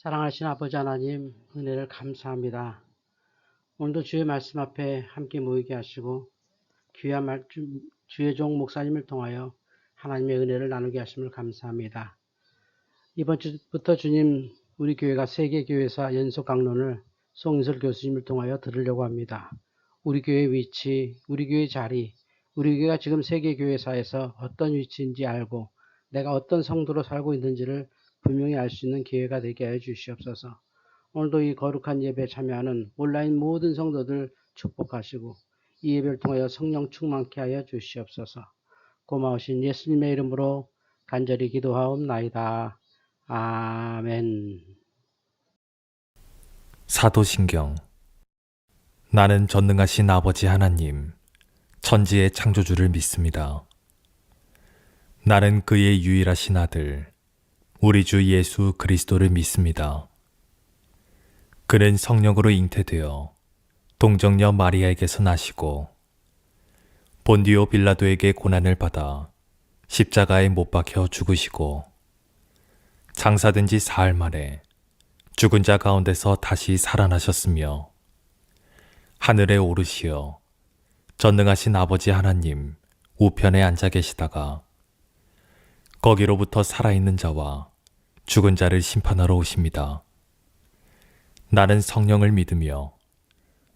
사랑하신 아버지 하나님, 은혜를 감사합니다. 오늘도 주의 말씀 앞에 함께 모이게 하시고 귀한 주의 종 목사님을 통하여 하나님의 은혜를 나누게 하심을 감사합니다. 이번 주부터 주님, 우리 교회가 세계교회사 연속 강론을 송인설 교수님을 통하여 들으려고 합니다. 우리 교회 위치, 우리 교회 자리, 우리 교회가 지금 세계교회사에서 어떤 위치인지 알고 내가 어떤 성도로 살고 있는지를 분명히 알 수 있는 기회가 되게 해 주시옵소서. 오늘도 이 거룩한 예배에 참여하는 온라인 모든 성도들 축복하시고 이 예배를 통하여 성령 충만케 하여 주시옵소서. 고마우신 예수님의 이름으로 간절히 기도하옵나이다. 아멘. 사도신경. 나는 전능하신 아버지 하나님, 천지의 창조주를 믿습니다. 나는 그의 유일하신 아들, 우리 주 예수 그리스도를 믿습니다. 그는 성령으로 잉태되어 동정녀 마리아에게서 나시고 본디오 빌라도에게 고난을 받아 십자가에 못 박혀 죽으시고 장사된 지 사흘 만에 죽은 자 가운데서 다시 살아나셨으며 하늘에 오르시어 전능하신 아버지 하나님 우편에 앉아 계시다가 거기로부터 살아있는 자와 죽은 자를 심판하러 오십니다. 나는 성령을 믿으며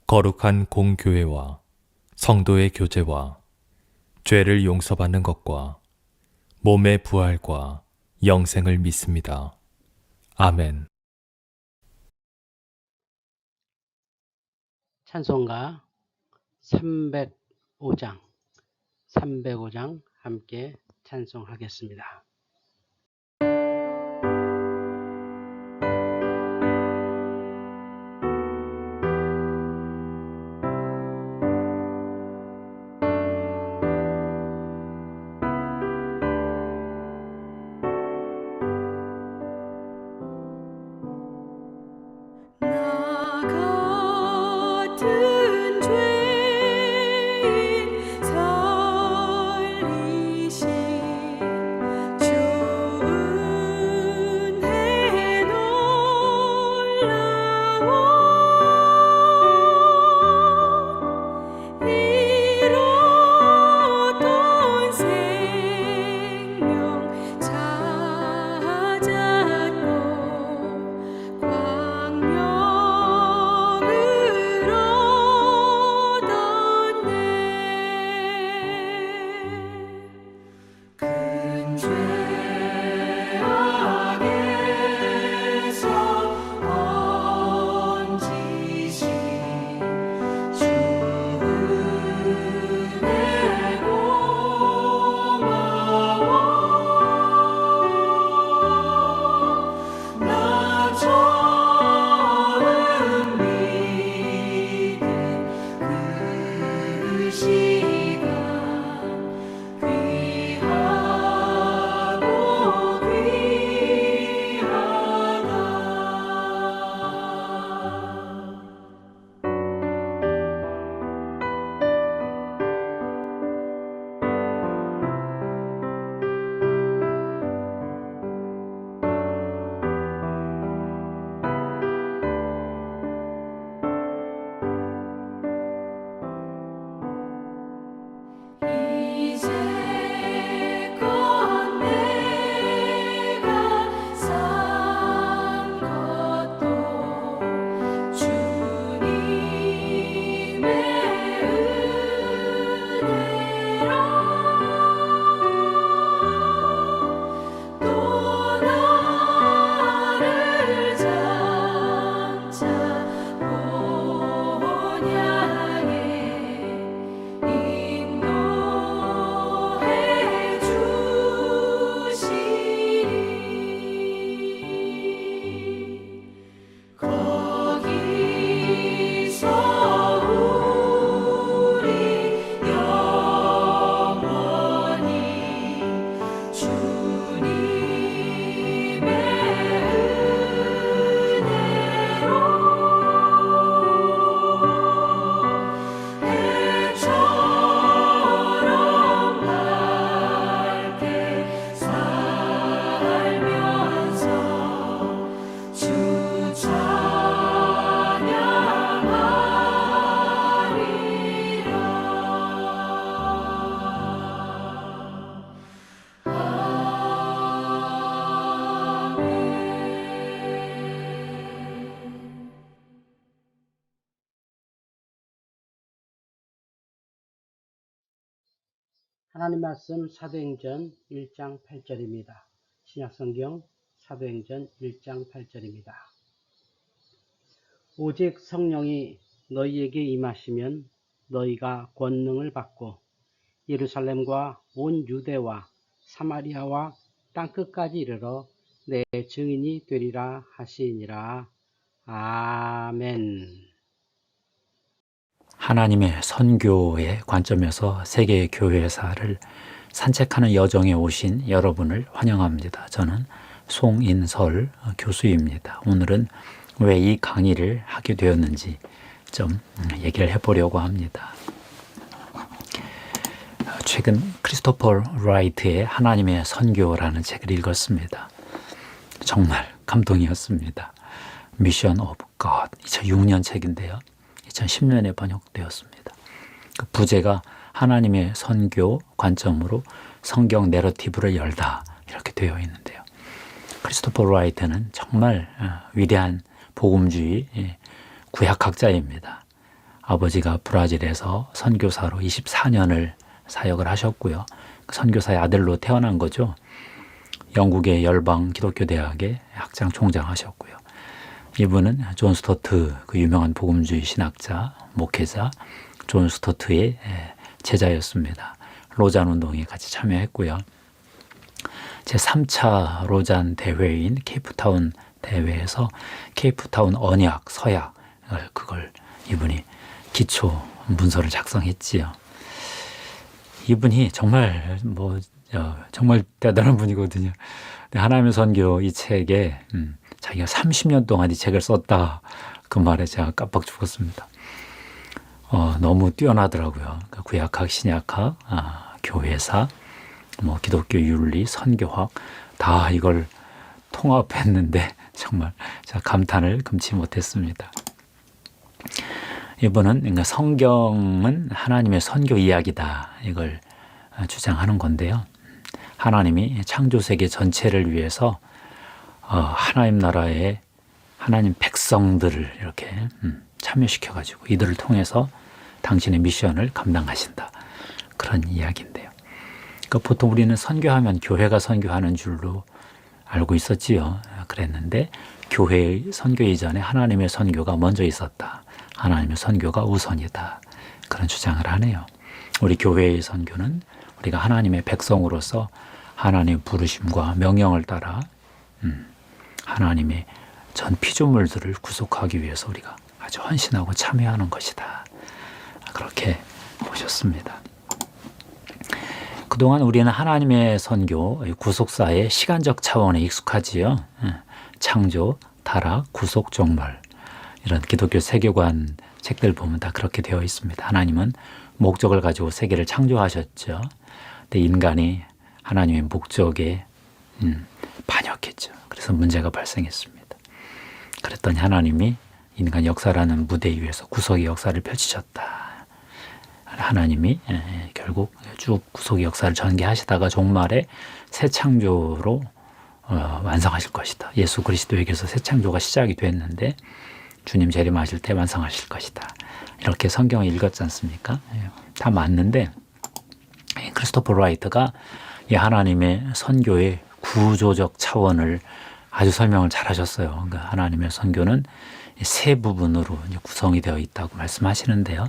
거룩한 공교회와 성도의 교제와 죄를 용서받는 것과 몸의 부활과 영생을 믿습니다. 아멘. 찬송가 305장 함께 찬송하겠습니다. 나 같은 죄인 살리신 주 하나님 말씀 사도행전 1장 8절입니다. 신약성경 사도행전 1장 8절입니다. 오직 성령이 너희에게 임하시면 너희가 권능을 받고 예루살렘과 온 유대와 사마리아와 땅끝까지 이르러 내 증인이 되리라 하시니라. 아멘. 하나님의 선교의 관점에서 세계 교회사를 산책하는 여정에 오신 여러분을 환영합니다. 저는 송인설 교수입니다. 오늘은 왜 이 강의를 하게 되었는지 좀 얘기를 해보려고 합니다. 최근 크리스토퍼 라이트의 하나님의 선교라는 책을 읽었습니다. 정말 감동이었습니다. 미션 오브 갓 2006년 책인데요. 2010년에 번역되었습니다. 그 부제가 하나님의 선교 관점으로 성경 내러티브를 열다 이렇게 되어 있는데요. 크리스토퍼 라이트는 정말 위대한 복음주의 구약학자입니다. 아버지가 브라질에서 선교사로 24년을 사역을 하셨고요. 선교사의 아들로 태어난 거죠. 영국의 열방 기독교 대학의 학장 총장하셨고요. 이분은 존 스토트, 그 유명한 복음주의 신학자, 목회자 존 스토트의 제자였습니다. 로잔 운동에 같이 참여했고요. 제3차 로잔 대회인 케이프타운 대회에서 케이프타운 언약, 서약을 그걸 이분이 기초 문서를 작성했지요. 이분이 정말 정말 대단한 분이거든요. 하나님의 선교 이 책에 자기가 30년 동안 이 책을 썼다 그 말에 제가 깜빡 죽었습니다. 너무 뛰어나더라고요. 그러니까 구약학, 신약학, 교회사, 기독교 윤리, 선교학 다 이걸 통합했는데 정말 제가 감탄을 금치 못했습니다. 이분은 그러니까 성경은 하나님의 선교 이야기다 이걸 주장하는 건데요. 하나님이 창조세계 전체를 위해서 하나님 나라의 하나님 백성들을 이렇게 참여시켜가지고 이들을 통해서 당신의 미션을 감당하신다. 그런 이야기인데요. 그러니까 보통 우리는 선교하면 교회가 선교하는 줄로 알고 있었지요. 그랬는데 교회의 선교 이전에 하나님의 선교가 먼저 있었다. 하나님의 선교가 우선이다. 그런 주장을 하네요. 우리 교회의 선교는 우리가 하나님의 백성으로서 하나님의 부르심과 명령을 따라 하나님의 전 피조물들을 구속하기 위해서 우리가 아주 헌신하고 참여하는 것이다. 그렇게 보셨습니다. 그동안 우리는 하나님의 선교, 구속사의 시간적 차원에 익숙하지요. 창조, 타락, 구속, 종말 이런 기독교 세계관 책들 보면 다 그렇게 되어 있습니다. 하나님은 목적을 가지고 세계를 창조하셨죠. 근데 인간이 하나님의 목적에 반역했죠. 그래서 문제가 발생했습니다. 그랬더니 하나님이 인간 역사라는 무대 위에서 구속의 역사를 펼치셨다. 하나님이 결국 쭉 구속의 역사를 전개하시다가 종말에 새 창조로 완성하실 것이다. 예수 그리스도에게서 새 창조가 시작이 됐는데 주님 재림하실 때 완성하실 것이다. 이렇게 성경을 읽었지 않습니까? 다 맞는데 크리스토퍼 라이트가 이 하나님의 선교의 구조적 차원을 아주 설명을 잘 하셨어요. 그러니까 하나님의 선교는 세 부분으로 구성이 되어 있다고 말씀하시는데요.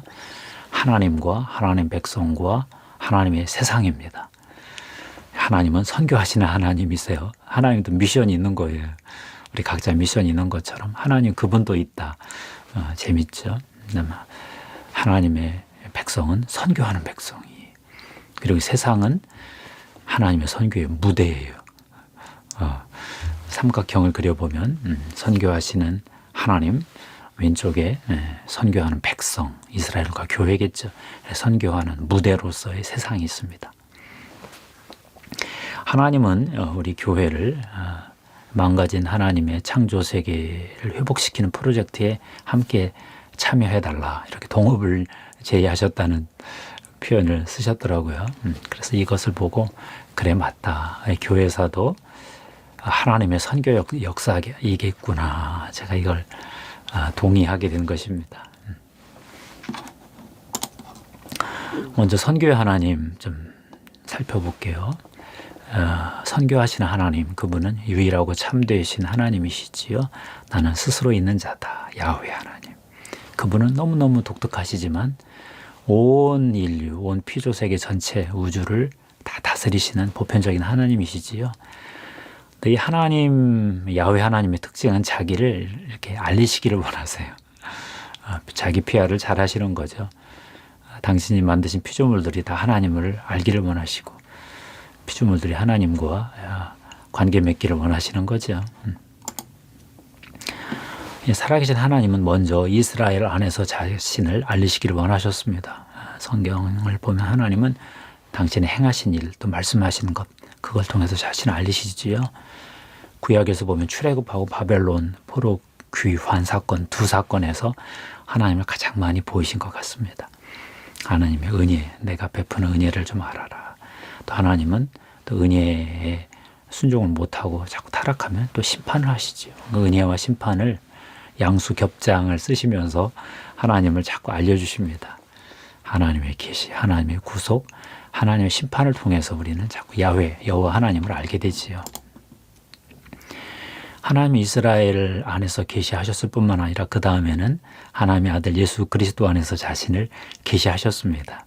하나님과 하나님 백성과 하나님의 세상입니다. 하나님은 선교하시는 하나님이세요. 하나님도 미션이 있는 거예요. 우리 각자 미션이 있는 것처럼 하나님 그분도 있다. 재밌죠? 하나님의 백성은 선교하는 백성이, 그리고 세상은 하나님의 선교의 무대예요. 삼각형을 그려보면 선교하시는 하나님, 왼쪽에 선교하는 백성, 이스라엘과 교회겠죠. 선교하는 무대로서의 세상이 있습니다. 하나님은 우리 교회를 망가진 하나님의 창조 세계를 회복시키는 프로젝트에 함께 참여해달라, 이렇게 동업을 제의하셨다는 표현을 쓰셨더라고요. 그래서 이것을 보고 그래 맞다. 교회사도 하나님의 선교 역사이겠구나. 제가 이걸 동의하게 된 것입니다. 먼저 선교의 하나님 좀 살펴볼게요. 선교하시는 하나님, 그분은 유일하고 참되신 하나님이시지요. 나는 스스로 있는 자다. 야훼 하나님. 그분은 너무너무 독특하시지만 온 인류, 온 피조 세계 전체 우주를 다 다스리시는 보편적인 하나님이시지요. 이 하나님, 야훼 하나님의 특징은 자기를 이렇게 알리시기를 원하세요. 자기 PR을 잘 하시는 거죠. 당신이 만드신 피조물들이 다 하나님을 알기를 원하시고 피조물들이 하나님과 관계 맺기를 원하시는 거죠. 살아계신 하나님은 먼저 이스라엘 안에서 자신을 알리시기를 원하셨습니다. 성경을 보면 하나님은 당신의 행하신 일, 또 말씀하신 것, 그걸 통해서 자신을 알리시지요. 구약에서 보면 출애굽하고 바벨론 포로 귀환 사건, 두 사건에서 하나님을 가장 많이 보이신 것 같습니다. 하나님의 은혜, 내가 베푸는 은혜를 좀 알아라. 또 하나님은 또 은혜에 순종을 못하고 자꾸 타락하면 또 심판을 하시죠. 그 은혜와 심판을 양수 겹장을 쓰시면서 하나님을 자꾸 알려주십니다. 하나님의 계시, 하나님의 구속, 하나님의 심판을 통해서 우리는 자꾸 야훼, 여호와 하나님을 알게 되지요. 하나님이 이스라엘 안에서 계시하셨을 뿐만 아니라 그 다음에는 하나님의 아들 예수 그리스도 안에서 자신을 계시하셨습니다.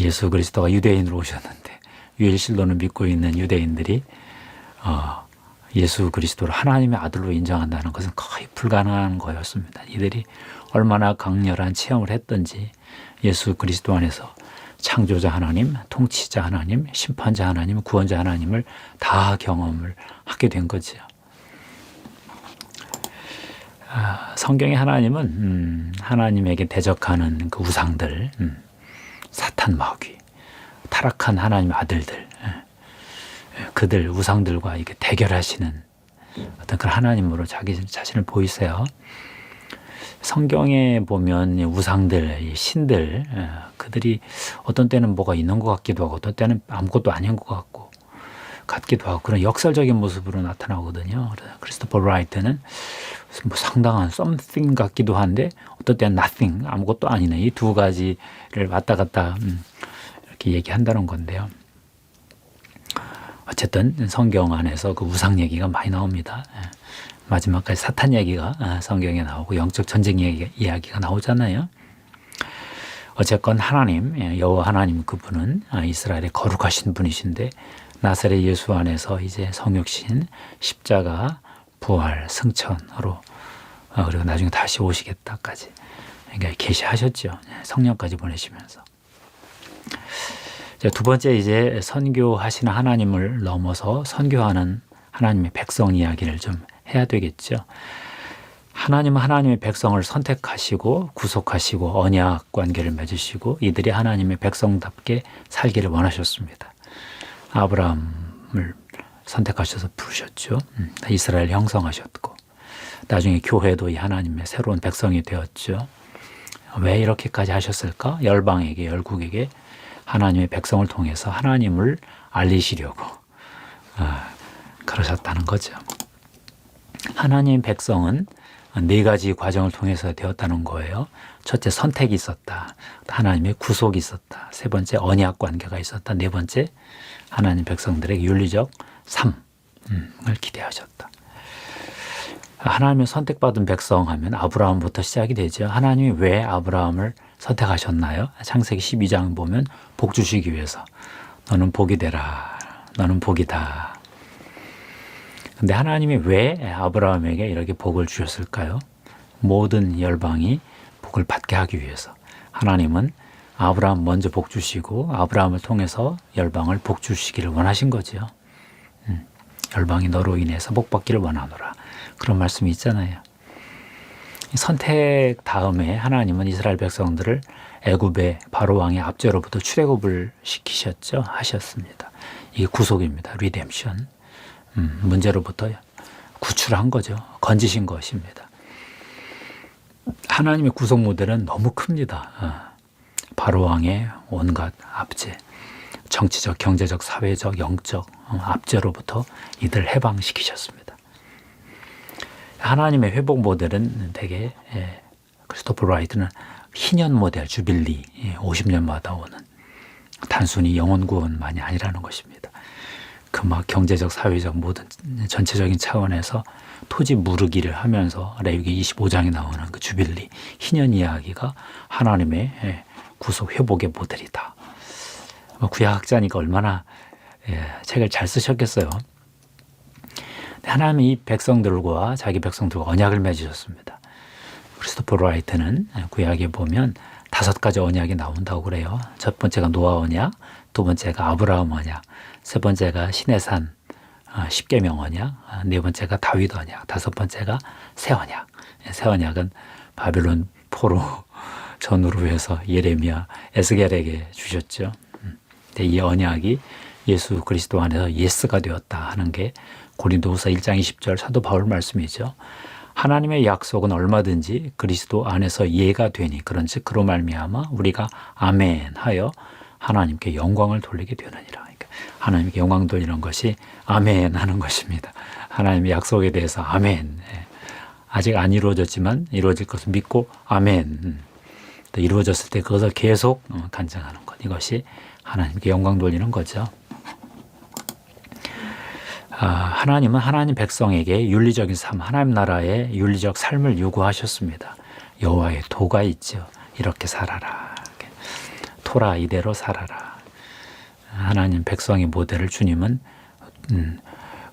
예수 그리스도가 유대인으로 오셨는데 유일신론을 믿고 있는 유대인들이 예수 그리스도를 하나님의 아들로 인정한다는 것은 거의 불가능한 거였습니다. 이들이 얼마나 강렬한 체험을 했던지 예수 그리스도 안에서 창조자 하나님, 통치자 하나님, 심판자 하나님, 구원자 하나님을 다 경험을 하게 된 거죠. 성경의 하나님은 하나님에게 대적하는 그 우상들, 사탄 마귀, 타락한 하나님의 아들들, 그들 우상들과 이게 대결하시는 어떤 그런 하나님으로 자기 자신을 보이세요. 성경에 보면 우상들, 신들, 그들이 어떤 때는 뭐가 있는 것 같기도 하고 어떤 때는 아무것도 아닌 것 같기도 하고 그런 역설적인 모습으로 나타나거든요. 크리스토퍼 라이트는 뭐 상당한 something 같기도 한데 어떤 때는 nothing, 아무것도 아니네. 이 두 가지를 왔다 갔다 이렇게 얘기한다는 건데요. 어쨌든 성경 안에서 그 우상 얘기가 많이 나옵니다. 마지막까지 사탄 얘기가 성경에 나오고 영적 전쟁 이야기가 나오잖아요. 어쨌건 하나님, 여호와 하나님 그분은 이스라엘의 거룩하신 분이신데 나사렛 예수 안에서 이제 성육신, 십자가, 부활, 승천으로 그리고 나중에 다시 오시겠다까지 그러니까 계시하셨죠. 성령까지 보내시면서. 두 번째 이제 선교하시는 하나님을 넘어서 선교하는 하나님의 백성 이야기를 좀 해야 되겠죠. 하나님은 하나님의 백성을 선택하시고 구속하시고 언약 관계를 맺으시고 이들이 하나님의 백성답게 살기를 원하셨습니다. 아브라함을 선택하셔서 부르셨죠. 이스라엘 형성하셨고 나중에 교회도 이 하나님의 새로운 백성이 되었죠. 왜 이렇게까지 하셨을까? 열방에게, 열국에게 하나님의 백성을 통해서 하나님을 알리시려고 그러셨다는 거죠. 하나님의 백성은 네 가지 과정을 통해서 되었다는 거예요. 첫째, 선택이 있었다. 하나님의 구속이 있었다. 세 번째, 언약 관계가 있었다. 네 번째, 하나님 백성들에게 윤리적 삶을 기대하셨다. 하나님의 선택받은 백성 하면 아브라함부터 시작이 되죠. 하나님이 왜 아브라함을 선택하셨나요? 창세기 12장 보면 복 주시기 위해서 너는 복이 되라. 너는 복이다. 근데 하나님이 왜 아브라함에게 이렇게 복을 주셨을까요? 모든 열방이 복을 받게 하기 위해서. 하나님은 아브라함 먼저 복 주시고 아브라함을 통해서 열방을 복 주시기를 원하신 거죠. 열방이 너로 인해서 복 받기를 원하노라. 그런 말씀이 있잖아요. 선택 다음에 하나님은 이스라엘 백성들을 애굽의 바로 왕의 압제로부터 출애굽을 시키셨죠. 하셨습니다. 이게 구속입니다. 리뎀션. 문제로부터 구출한 거죠. 건지신 것입니다. 하나님의 구속 모델은 너무 큽니다. 바로 왕의 온갖 압제, 정치적, 경제적, 사회적, 영적 압제로부터 이들 해방시키셨습니다. 하나님의 회복 모델은 되게 크리스토퍼 라이트는 희년 모델, 주빌리, 50년마다 오는 단순히 영혼 구원만이 아니라는 것입니다. 그 막 경제적, 사회적 모든 전체적인 차원에서 토지 무르기를 하면서 레위기 25장에 나오는 그 주빌리 희년 이야기가 하나님의 구속 회복의 모델이다. 구약학자니까 얼마나 책을 잘 쓰셨겠어요. 하나님이 이 백성들과 자기 백성들과 언약을 맺으셨습니다. 크리스토퍼 라이트는 구약에 보면 5가지 언약이 나온다고 그래요. 첫 번째가 노아 언약, 두 번째가 아브라함 언약, 세 번째가 시내산 십계명 언약, 네 번째가 다윗 언약, 다섯 번째가 새 언약. 새 언약은 바빌론 포로 전후로 해서 예레미야, 에스겔에게 주셨죠. 근데 이 언약이 예수 그리스도 안에서 예스가 되었다 하는 게 고린도후서 1장 20절 사도 바울 말씀이죠. 하나님의 약속은 얼마든지 그리스도 안에서 예가 되니 그런즉 그로 말미암아 우리가 아멘 하여 하나님께 영광을 돌리게 되느니라. 그러니까 하나님께 영광 돌리는 것이 아멘 하는 것입니다. 하나님의 약속에 대해서 아멘. 아직 안 이루어졌지만 이루어질 것을 믿고 아멘. 또 이루어졌을 때 그것을 계속 간증하는 것. 이것이 하나님께 영광 돌리는 거죠. 하나님은 하나님 백성에게 윤리적인 삶, 하나님 나라의 윤리적 삶을 요구하셨습니다. 여호와의 도가 있죠. 이렇게 살아라. 토라 이대로 살아라. 하나님 백성의 모델을 주님은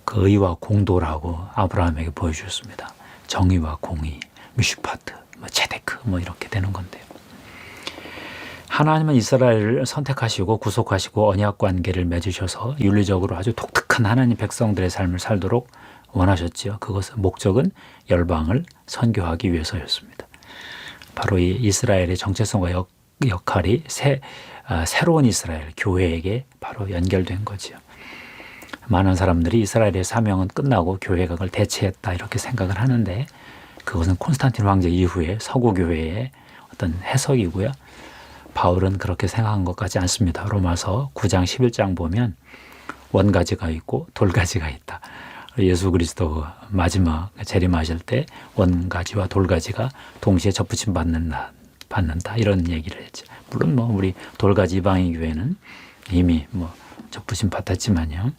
그 의와 공도라고 아브라함에게 보여주셨습니다. 정의와 공의, 미슈파트, 체데크 이렇게 되는 건데요. 하나님은 이스라엘을 선택하시고 구속하시고 언약 관계를 맺으셔서 윤리적으로 아주 독특한 하나님 백성들의 삶을 살도록 원하셨지요. 그것은 목적은 열방을 선교하기 위해서였습니다. 바로 이 이스라엘의 정체성과 역할이 새로운 이스라엘 교회에게 바로 연결된 거지요. 많은 사람들이 이스라엘의 사명은 끝나고 교회가 그걸 대체했다 이렇게 생각을 하는데 그것은 콘스탄틴 황제 이후에 서구 교회의 어떤 해석이고요. 바울은 그렇게 생각한 것 같지 않습니다. 로마서 9장 11장 보면 원가지가 있고 돌가지가 있다. 예수 그리스도 마지막 재림하실 때 원가지와 돌가지가 동시에 접붙임 받는다 이런 얘기를 했죠. 물론 우리 돌가지 이방인 교회는 이미 접붙임 받았지만요.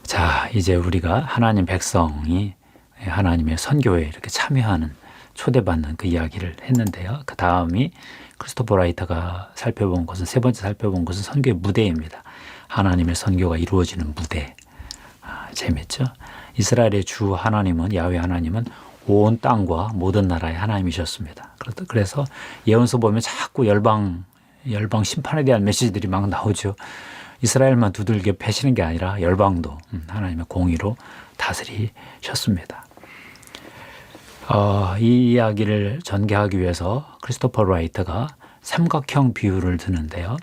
자, 이제 우리가 하나님 백성이 하나님의 선교에 이렇게 참여하는 초대받는 그 이야기를 했는데요. 그 다음이 크리스토퍼 라이터가 살펴본 것은 세 번째 살펴본 것은 선교의 무대입니다. 하나님의 선교가 이루어지는 무대. 재밌죠? 이스라엘의 주 하나님은 야훼 하나님은 온 땅과 모든 나라의 하나님이셨습니다. 그래서 예언서 보면 자꾸 열방 심판에 대한 메시지들이 막 나오죠. 이스라엘만 두들겨 패시는 게 아니라 열방도 하나님의 공의로 다스리셨습니다. 이 이야기를 전개하기 위해서 크리스토퍼 라이트가 삼각형 비유를 드는데요.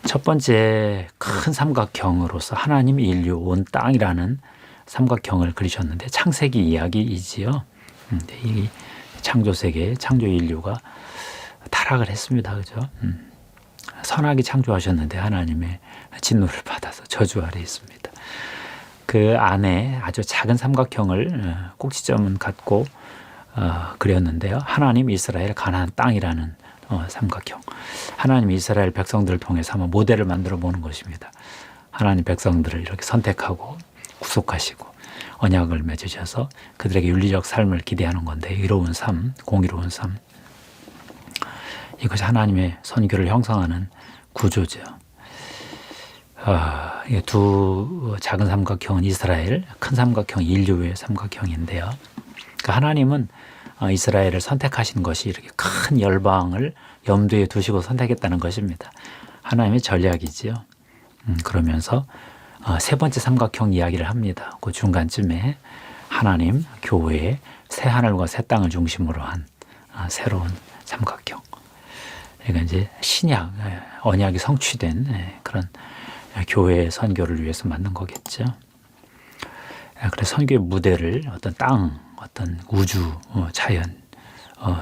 첫 번째 큰 삼각형으로서 하나님, 인류, 온 땅이라는 삼각형을 그리셨는데 창세기 이야기이지요. 이 창조세계, 창조 인류가 타락을 했습니다. 그죠? 선하게 창조하셨는데 하나님의 진노를 받아서 저주 아래 있습니다. 그 안에 아주 작은 삼각형을 꼭지점은 갖고 그렸는데요. 하나님, 이스라엘, 가나안 땅이라는 삼각형. 하나님 이스라엘 백성들을 통해서 한번 모델을 만들어 보는 것입니다. 하나님 백성들을 이렇게 선택하고 구속하시고 언약을 맺으셔서 그들에게 윤리적 삶을 기대하는 건데 의로운 삶, 공의로운 삶. 이것이 하나님의 선교를 형성하는 구조죠. 두 작은 삼각형은 이스라엘, 큰 삼각형 인류의 삼각형인데요. 그러니까 하나님은 이스라엘을 선택하신 것이 이렇게 큰 열방을 염두에 두시고 선택했다는 것입니다. 하나님의 전략이지요. 그러면서 세 번째 삼각형 이야기를 합니다. 그 중간쯤에 하나님, 교회, 새 하늘과 새 땅을 중심으로 한 새로운 삼각형. 그러니까 이제 신약, 언약이 성취된 그런 교회의 선교를 위해서 만든 거겠죠. 그래서 선교의 무대를 어떤 땅, 어떤 우주, 자연,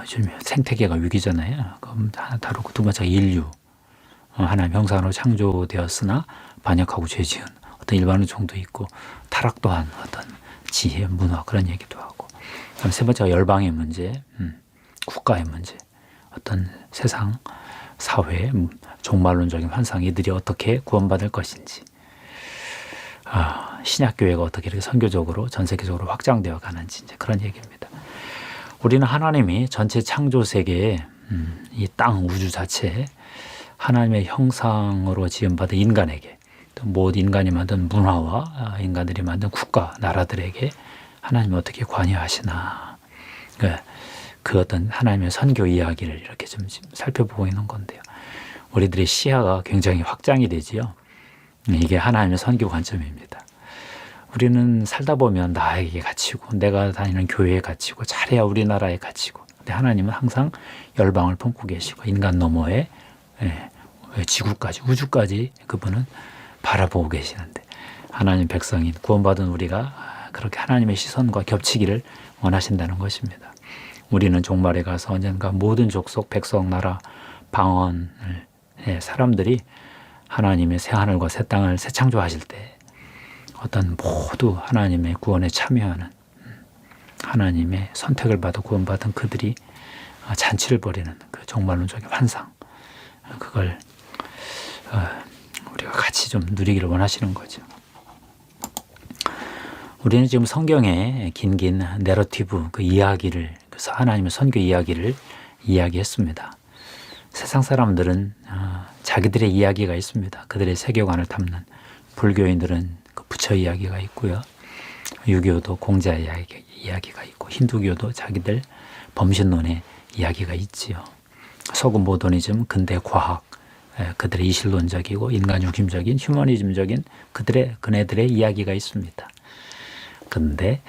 요즘 생태계가 위기잖아요. 그럼 다루고 두 번째가 인류, 하나님 형상으로 창조되었으나 반역하고 죄지은 어떤 일반의 종도 있고 타락 또한 어떤 지혜, 문화 그런 얘기도 하고. 그다음 세 번째가 열방의 문제, 국가의 문제, 어떤 세상 사회, 종말론적인 환상, 이들이 어떻게 구원받을 것인지, 신약교회가 어떻게 이렇게 선교적으로 전 세계적으로 확장되어 가는지, 이제 그런 얘기입니다. 우리는 하나님이 전체 창조 세계에 이 땅, 우주 자체에 하나님의 형상으로 지음받은 인간에게, 또 못 인간이 만든 문화와 인간들이 만든 국가, 나라들에게 하나님이 어떻게 관여하시나, 그 어떤 하나님의 선교 이야기를 이렇게 좀 살펴보고 있는 건데요. 우리들의 시야가 굉장히 확장이 되지요. 이게 하나님의 선교 관점입니다. 우리는 살다 보면 나에게 갇히고, 내가 다니는 교회에 갇히고, 잘해야 우리나라에 갇히고, 근데 하나님은 항상 열방을 품고 계시고, 인간 너머에 지구까지, 우주까지 그분은 바라보고 계시는데, 하나님 백성인 구원받은 우리가 그렇게 하나님의 시선과 겹치기를 원하신다는 것입니다. 우리는 종말에 가서 언젠가 모든 족속, 백성, 나라, 방언을, 사람들이 하나님의 새 하늘과 새 땅을 새 창조하실 때 어떤 모두 하나님의 구원에 참여하는, 하나님의 선택을 받아 구원받은 그들이 잔치를 벌이는 그 종말론적인 환상, 그걸 우리가 같이 좀 누리기를 원하시는 거죠. 우리는 지금 성경의 긴 내러티브, 그 이야기를, 그래서 하나님의 선교 이야기를 이야기했습니다. 세상 사람들은 자기들의 이야기가 있습니다. 그들의 세계관을 담는. 불교인들은 그 부처 이야기가 있고요. 유교도 공자 이야기가 있고, 힌두교도 자기들 범신론의 이야기가 있지요. 서구 모더니즘, 근대 과학, 그들의 이실론적이고 인간중심적인 휴머니즘적인 그네들의 이야기가 있습니다. 그런데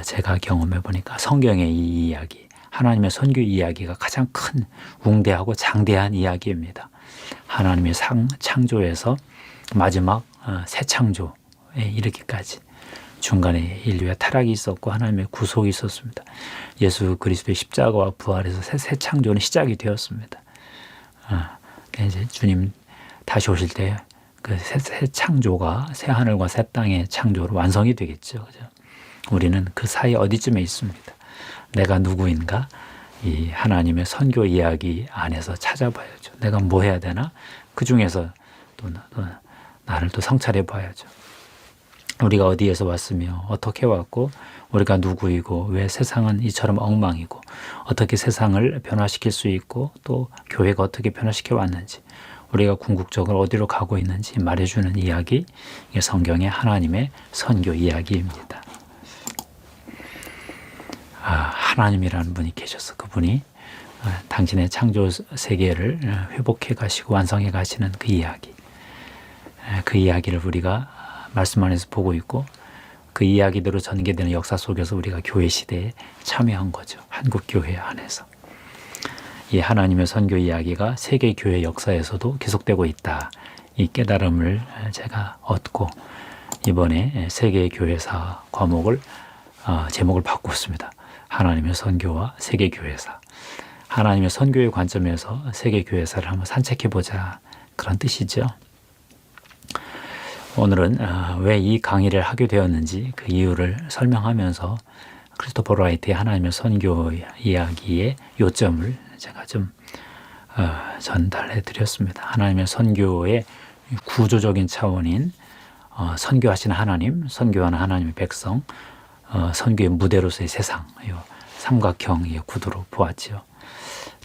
제가 경험해 보니까 성경의 이 이야기, 하나님의 선교 이야기가 가장 큰 웅대하고 장대한 이야기입니다. 하나님의 창조에서 마지막 새 창조에 이르기까지 중간에 인류의 타락이 있었고 하나님의 구속이 있었습니다. 예수 그리스도의 십자가와 부활에서 새 창조는 시작이 되었습니다. 이제 주님 다시 오실 때 그 새 창조가 새 하늘과 새 땅의 창조로 완성이 되겠죠. 그죠? 우리는 그 사이 어디쯤에 있습니다. 내가 누구인가? 이 하나님의 선교 이야기 안에서 찾아봐야죠. 내가 뭐 해야 되나? 그 중에서 또 나를 또 성찰해 봐야죠. 우리가 어디에서 왔으며 어떻게 왔고 우리가 누구이고 왜 세상은 이처럼 엉망이고 어떻게 세상을 변화시킬 수 있고 또 교회가 어떻게 변화시켜 왔는지 우리가 궁극적으로 어디로 가고 있는지 말해주는 이야기, 이게 성경의 하나님의 선교 이야기입니다. 하나님이라는 분이 계셔서 그분이 당신의 창조 세계를 회복해 가시고 완성해 가시는 그 이야기, 그 이야기를 우리가 말씀 안에서 보고 있고 그 이야기대로 전개되는 역사 속에서 우리가 교회 시대에 참여한 거죠. 한국 교회 안에서. 이 하나님의 선교 이야기가 세계 교회 역사에서도 계속되고 있다. 이 깨달음을 제가 얻고 이번에 세계 교회사 과목을 제목을 바꿨습니다. 하나님의 선교와 세계 교회사. 하나님의 선교의 관점에서 세계 교회사를 한번 산책해 보자. 그런 뜻이죠. 오늘은 왜 이 강의를 하게 되었는지 그 이유를 설명하면서 크리스토퍼 라이트의 하나님의 선교 이야기의 요점을 제가 좀 전달해 드렸습니다. 하나님의 선교의 구조적인 차원인 선교하시는 하나님, 선교하는 하나님의 백성, 선교의 무대로서의 세상, 이 삼각형의 구도로 보았죠.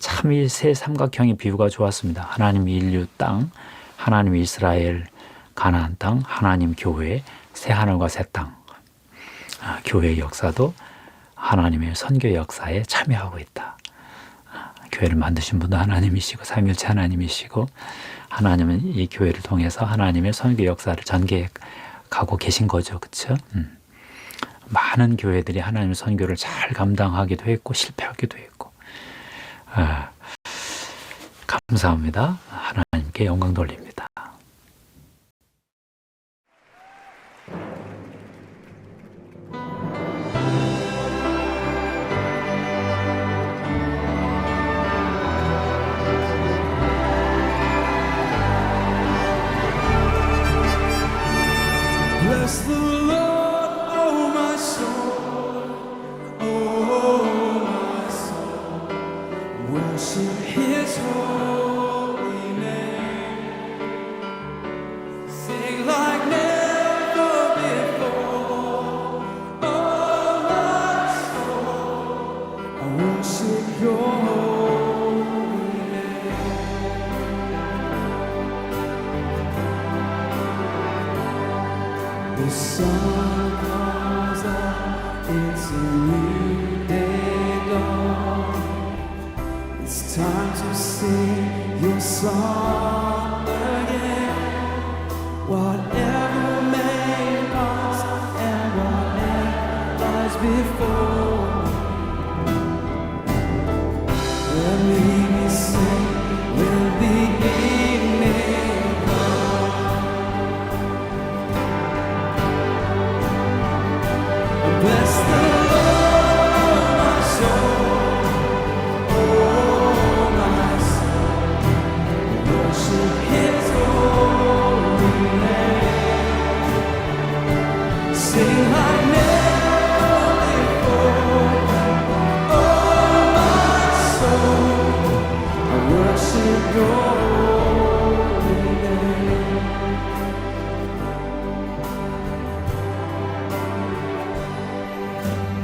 참 이 세 삼각형의 비유가 좋았습니다. 하나님 인류 땅, 하나님 이스라엘 가나안 땅, 하나님 교회, 새 하늘과 새 땅. 교회의 역사도 하나님의 선교 역사에 참여하고 있다. 교회를 만드신 분도 하나님이시고 삼위일체 하나님이시고 하나님은 이 교회를 통해서 하나님의 선교 역사를 전개해 가고 계신 거죠. 그렇죠? 많은 교회들이 하나님의 선교를 잘 감당하기도 했고 실패하기도 했고 감사합니다. 하나님께 영광 돌립니다. Bless the Lord, oh my soul, oh my soul, worship His holy sun comes up, it's a new day dawn. It's time to sing your song again. Whatever may pass and whatever lies before, let me sing will the evening come. Bless the Lord, my soul, oh my soul, worship His holy name. Sing like never before, oh my soul, I worship Your holy name.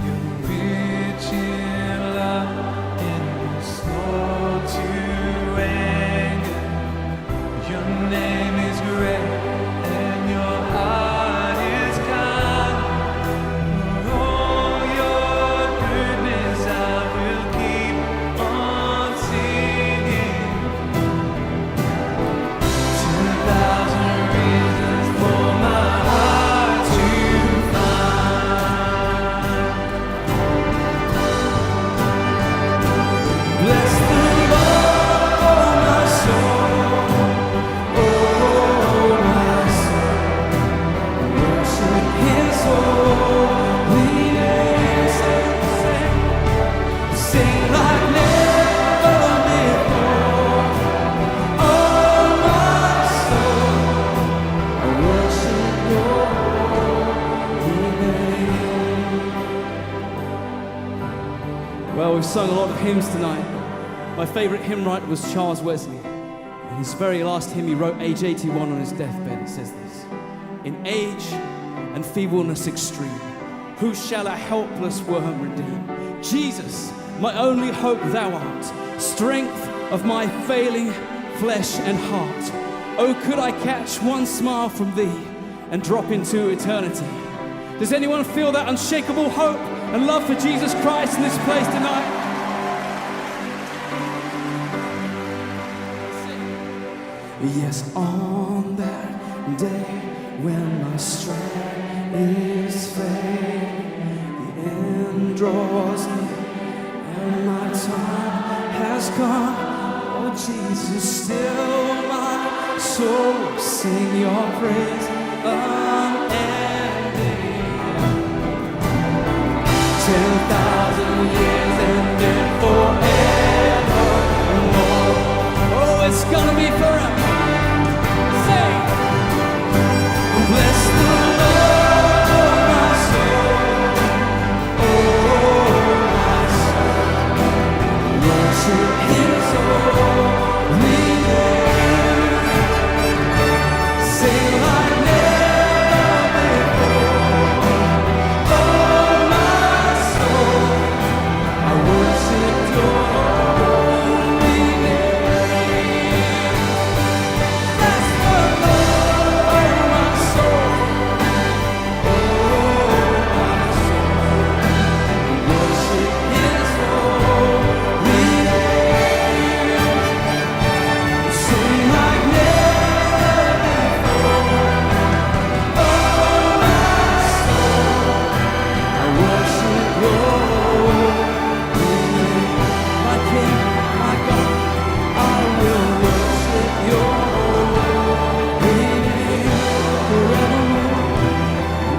You're rich in love and you're slow to anger. Your name is great and Your heart is kind. For all Your goodness I will keep on singing. 2,000 reasons for my heart to find. Bless the Lord, oh my soul, oh my soul, worship His holy name. Sing like never before, oh my soul, I worship Your holy name. Well, we've sung a lot of hymns tonight. My favourite hymn writer was Charles Wesley. In his very last hymn he wrote, age 81, on his deathbed, it says this: in age and feebleness extreme, who shall a helpless worm redeem? Jesus, my only hope Thou art, strength of my failing flesh and heart. Oh, could I catch one smile from Thee and drop into eternity? Does anyone feel that unshakable hope and love for Jesus Christ in this place tonight? Yes, on that day when my strength is failing, the end draws near and my time has come. Oh Jesus, still my soul will sing Your praise unending. 10,000 years and then forevermore. Oh, it's gonna be forever. Sing. Bless the Lord, oh my soul, oh my soul, worship His holy name. Sing like never before, oh my soul, I worship Your holy name. Bless the Lord, oh my soul, oh my soul, worship His holy name. Sing like never before, oh my soul, I worship Your holy name. My King, my God, I will worship Your holy name forevermore.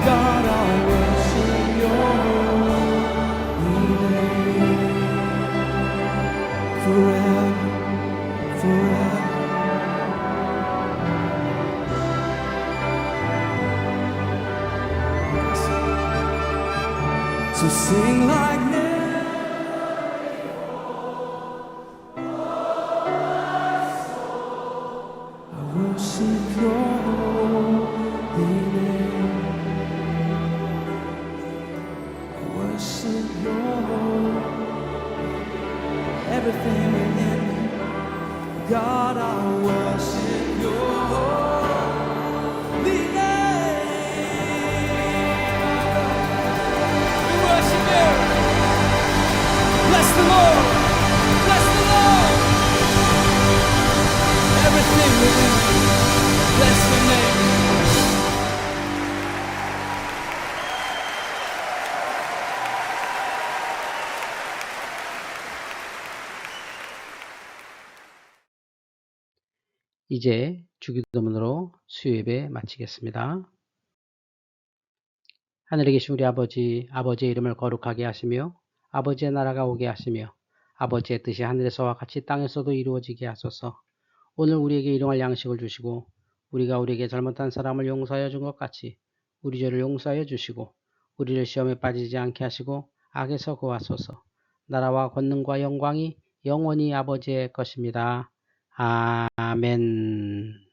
God, I worship Your holy name forever, forever. So sing like never. I worship Your holy name. I worship Your everything within me. God, I worship Your holy name. 이제 주기도문으로 수요 예배 마치겠습니다. 하늘에 계신 우리 아버지, 아버지의 이름을 거룩하게 하시며 아버지의 나라가 오게 하시며 아버지의 뜻이 하늘에서와 같이 땅에서도 이루어지게 하소서. 오늘 우리에게 일용할 양식을 주시고 우리가 우리에게 잘못한 사람을 용서하여 준 것 같이 우리 죄를 용서하여 주시고 우리를 시험에 빠지지 않게 하시고 악에서 구하소서. 나라와 권능과 영광이 영원히 아버지의 것입니다. 아멘.